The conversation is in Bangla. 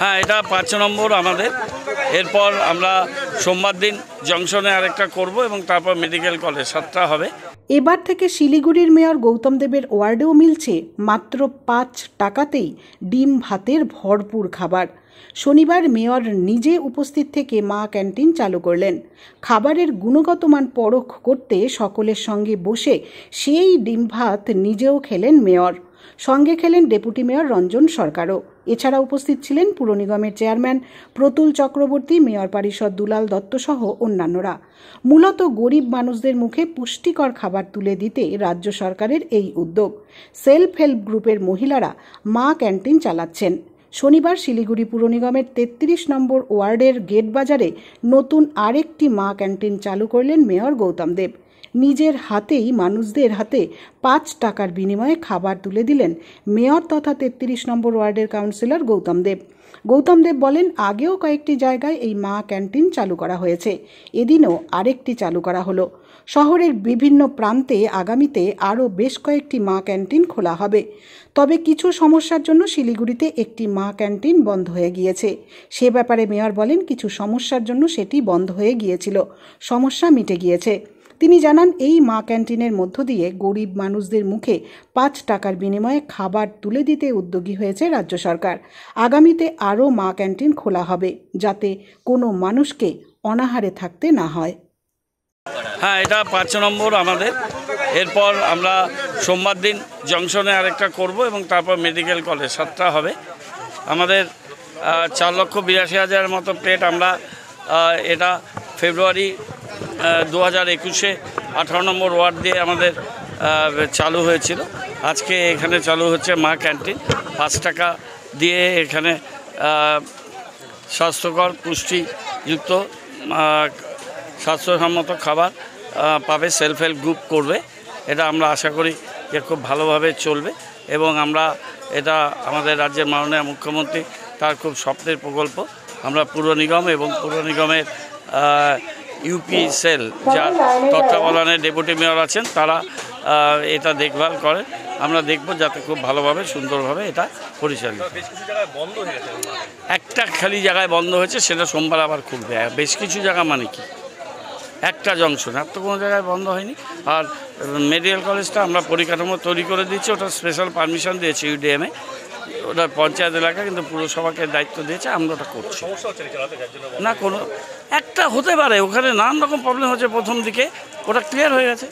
হ্যাঁ, এটা 5 নম্বর আমাদের। এরপর আমরা সোমবার দিন জংশনে আরেকটা করব এবং তারপর মেডিকেল কলেজ 7টা হবে। এবার থেকে শিলিগুড়ির মেয়র গৌতম দেবের ওয়ার্ডেও মিলছে মাত্র 5 টাকাতেই ডিম ভাতের ভরপুর খাবার। শনিবার মেয়র নিজে উপস্থিত থেকে মা ক্যান্টিন চালু করলেন। খাবারের গুণগত মান পরখ করতে সকলের সঙ্গে বসে সেই ডিম ভাত নিজেও খেলেন মেয়র। সঙ্গে খেলেন ডেপুটি মেয়র রঞ্জন সরকারও। এছাড়া উপস্থিত ছিলেন পুর নিগমের চেয়ারম্যান প্রতুল চক্রবর্তী, মেয়র পরিষদ দুলাল দত্ত সহ অন্যান্যরা। মূলত গরিব মানুষদের মুখে পুষ্টিকর খাবার তুলে দিতে রাজ্য সরকারের এই উদ্যোগ। সেলফ হেল্প গ্রুপের মহিলারা মা ক্যান্টিন চালাচ্ছেন। শনিবার শিলিগুড়ি পুর নিগমের 33 নম্বর ওয়ার্ডের গেট বাজারে নতুন আরেকটি মা ক্যান্টিন চালু করলেন মেয়র গৌতম দেব। নিজের হাতেই মানুষদের হাতে 5 টাকার বিনিময়ে খাবার তুলে দিলেন মেয়র তথা 33 নম্বর ওয়ার্ডের কাউন্সিলর গৌতম দেব। গৌতম দেব বলেন, আগেও কয়েকটি জায়গায় এই মা ক্যান্টিন চালু করা হয়েছে, এদিনও আরেকটি চালু করা হলো। শহরের বিভিন্ন প্রান্তে আগামীতে আরও বেশ কয়েকটি মা ক্যান্টিন খোলা হবে। তবে কিছু সমস্যার জন্য শিলিগুড়িতে একটি মা ক্যান্টিন বন্ধ হয়ে গিয়েছে। সে ব্যাপারে মেয়র বলেন, কিছু সমস্যার জন্য সেটি বন্ধ হয়ে গিয়েছিল, সমস্যা মিটে গিয়েছে। তিনি জানান, এই মা ক্যান্টিনের মধ্য দিয়ে গরিব মানুষদের মুখে 5 টাকার বিনিময়ে খাবার তুলে দিতে উদ্যোগী হয়েছে রাজ্য সরকার। আগামীতে আরও মা ক্যান্টিন খোলা হবে, যাতে কোনো মানুষকে অনাহারে থাকতে না হয়। হ্যাঁ, এটা 5 নম্বর আমাদের। এরপর আমরা সোমবার দিন জংশনে আরেকটা করব এবং তারপর মেডিকেল কলেজ 7টা হবে। আমাদের 4,82,000 মতো প্লেট আমরা এটা ফেব্রুয়ারি 2021-এ 18 নম্বর ওয়ার্ড দিয়ে আমাদের চালু হয়েছিল। আজকে এখানে চালু হচ্ছে মা ক্যান্টিন। 5 টাকা দিয়ে এখানে স্বাস্থ্যকর পুষ্টিযুক্ত স্বাস্থ্যসম্মত খাবার পাবে। সেলফ হেল্প গ্রুপ করবে, এটা আমরা আশা করি যে খুব ভালোভাবে চলবে এবং আমরা এটা আমাদের রাজ্যের মাননীয় মুখ্যমন্ত্রী তার খুব স্বপ্নের প্রকল্প। আমরা পুর নিগম এবং পুর নিগমের ইউপি সেল যার তত্ত্বাবধানে ডেপুটি মেয়র আছেন, তারা এটা দেখভাল করেন। আমরা দেখব যাতে খুব ভালোভাবে সুন্দরভাবে এটা পরিচালিত। একটা খালি জায়গায় বন্ধ হয়েছে, সেটা সোমবার আবার খুলবে। বেশ কিছু জায়গা মানে কি, একটা জংশন, আর তো কোনো জায়গায় বন্ধ হয়নি। আর মেডিকেল কলেজটা আমরা পরিকাঠামো তৈরি করে দিচ্ছি, ওটা স্পেশাল পারমিশন দিয়েছে ইউডিএমে, ওটা পঞ্চায়েত এলাকা, কিন্তু পুরসভাকে দায়িত্ব দিয়েছে, আমরা ওটা করছি। না, কোনো একটা হতে পারে, ওখানে নানান রকম প্রবলেম হচ্ছে প্রথম দিকে, ওটা ক্লিয়ার হয়ে গেছে।